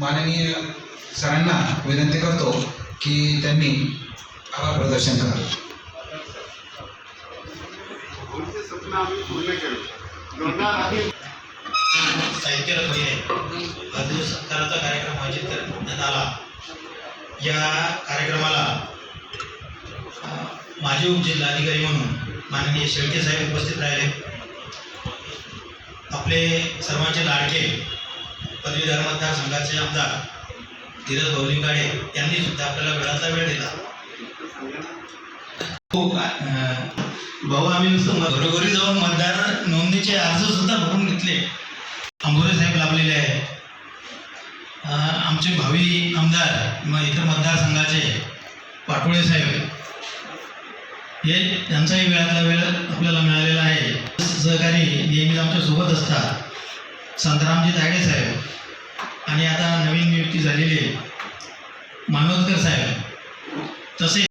माननीय सरांना विनंती करतो की त्यांनी आभार प्रदर्शन करावं. साहित्य रत्नागिरी भारतीय सत्काराचा कार्यक्रम आयोजित करण्यात आला. या कार्यक्रमाला माजी उपजिल्हाधिकारी म्हणून माननीय शेळके साहेब उपस्थित राहिले. आपले सर्वांचे लाडके पदवीधर मतदारसंघाचे आमदार धीरज भाऊजी काळे यांनी सुद्धा आपल्याला वेळातला वेळ दिला. भाऊ आम्ही नुसतं घरोघरी जाऊन मतदार नोंदणीचे अर्ज सुद्धा भरून घेतले. अंबोरे साहेब लाभलेले आहेत. आमचे भावी आमदार इतर मतदारसंघाचे पाटोळे साहेब हे त्यांचाही वेळातला वेळ आपल्याला मिळालेला आहे. सहकारी नेहमीच आमच्या सोबत असतात संतरामजी तायडे साहेब आणि आता नवीन नियुक्ती झालेली मानोदकर साहेब. तसे